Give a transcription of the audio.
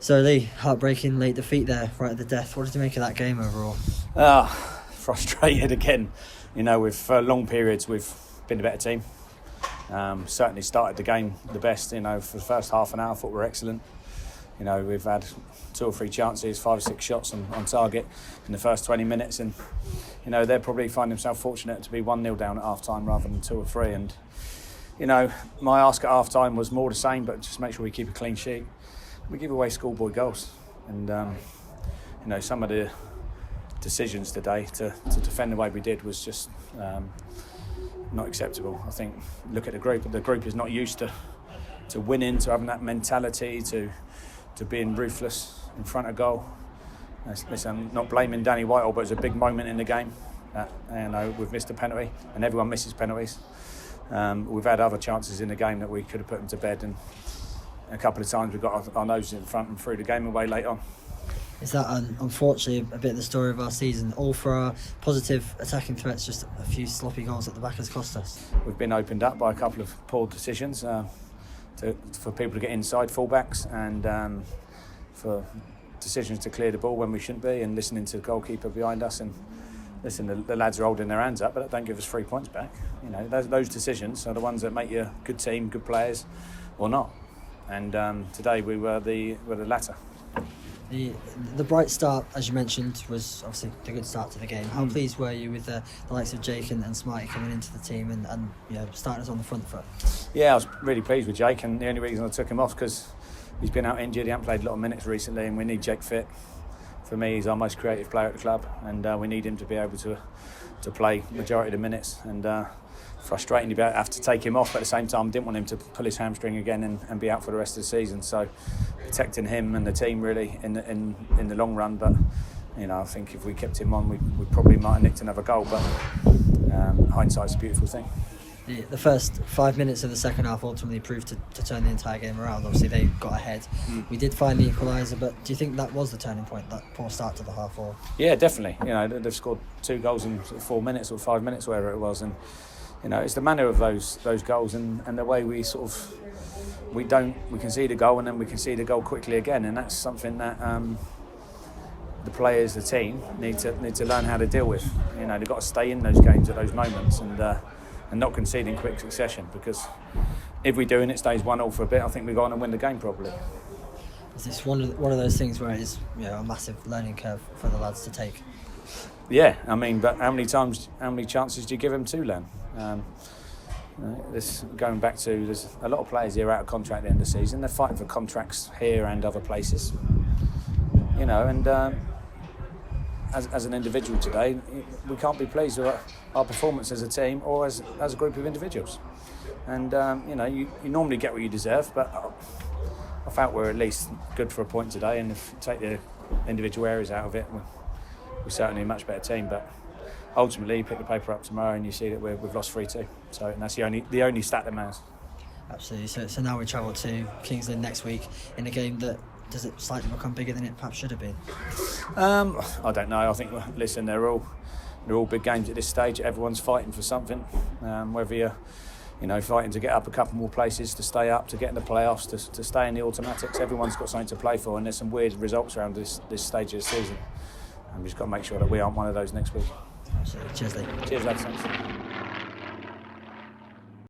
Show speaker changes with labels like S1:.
S1: So Lee, heartbreaking late defeat there, right at the death. What did you make of that game overall?
S2: Frustrated again. With long periods we've been a better team. Certainly started the game the best. For the first half an hour, I thought we were excellent. We've had 2 or 3 chances, 5 or 6 shots on target in the first 20 minutes, and they'll probably find themselves fortunate to be 1-0 down at half time rather than 2 or 3. And my ask at half time was more the same, but just make sure we keep a clean sheet. We give away schoolboy goals, and some of the decisions today to defend the way we did was just not acceptable. I think look at the group. The group is not used to winning, to having that mentality, to being ruthless in front of goal. Listen, I'm not blaming Danny Whitehall, but it was a big moment in the game. We've missed a penalty, and everyone misses penalties. We've had other chances in the game that we could have put them to bed, and a couple of times we got our noses in front and threw the game away late on.
S1: Is that unfortunately a bit of the story of our season? All for our positive attacking threats, just a few sloppy goals at the back has cost us.
S2: We've been opened up by a couple of poor decisions for people to get inside fullbacks, and for decisions to clear the ball when we shouldn't be, and listening to the goalkeeper behind us. And listen, the lads are holding their hands up, but that don't give us 3 points back. Those decisions are the ones that make you a good team, good players, or not. And today we were the latter.
S1: The bright start, as you mentioned, was obviously the good start to the game. How pleased were you with the likes of Jake and Smarty coming into the team and starting us on the front foot?
S2: Yeah, I was really pleased with Jake, and the only reason I took him off because he's been out injured. He hasn't played a lot of minutes recently, and we need Jake fit. For me, he's our most creative player at the club, and we need him to be able to play majority of the minutes. And frustrating to have to take him off, but at the same time, didn't want him to pull his hamstring again and be out for the rest of the season. So protecting him and the team really in the long run. But I think if we kept him on, we probably might have nicked another goal. But hindsight's a beautiful thing.
S1: The first 5 minutes of the second half ultimately proved to turn the entire game around. Obviously, they got ahead. We did find the equaliser, but do you think that was the turning point, that poor start to the half? Or
S2: yeah, definitely. They've scored 2 goals in 4 minutes or 5 minutes, wherever it was, and it's the manner of those goals and the way we we concede a goal and then we concede a goal quickly again, and that's something that the players, the team, need to learn how to deal with. They've got to stay in those games at those moments and not concede in quick succession, because if we do and it stays 1-1 for a bit, I think we go on and win the game properly.
S1: Is this one of those things where it is a massive learning curve for the lads to take?
S2: Yeah, but how many chances do you give them to learn? This going back to, there's a lot of players here out of contract at the end of the season. They're fighting for contracts here and other places. And as an individual today, we can't be pleased with our performance as a team or as a group of individuals. And you normally get what you deserve, but I felt we're at least good for a point today. And if you take the individual areas out of it, we're certainly a much better team. But ultimately, you pick the paper up tomorrow and you see that we've lost 3-2. And that's the only stat that matters.
S1: Absolutely. So now we travel to Kings Lynn next week in a game that, does it slightly become bigger than it perhaps should have been?
S2: I don't know. I think, listen, they're all big games at this stage. Everyone's fighting for something. Whether you're fighting to get up a couple more places, to stay up, to get in the playoffs, to stay in the automatics. Everyone's got something to play for, and there's some weird results around this stage of the season. And we've just got to make sure that we aren't one of those next week.
S1: Absolutely. Cheers, Lee.
S2: Cheers, lads. Thanks.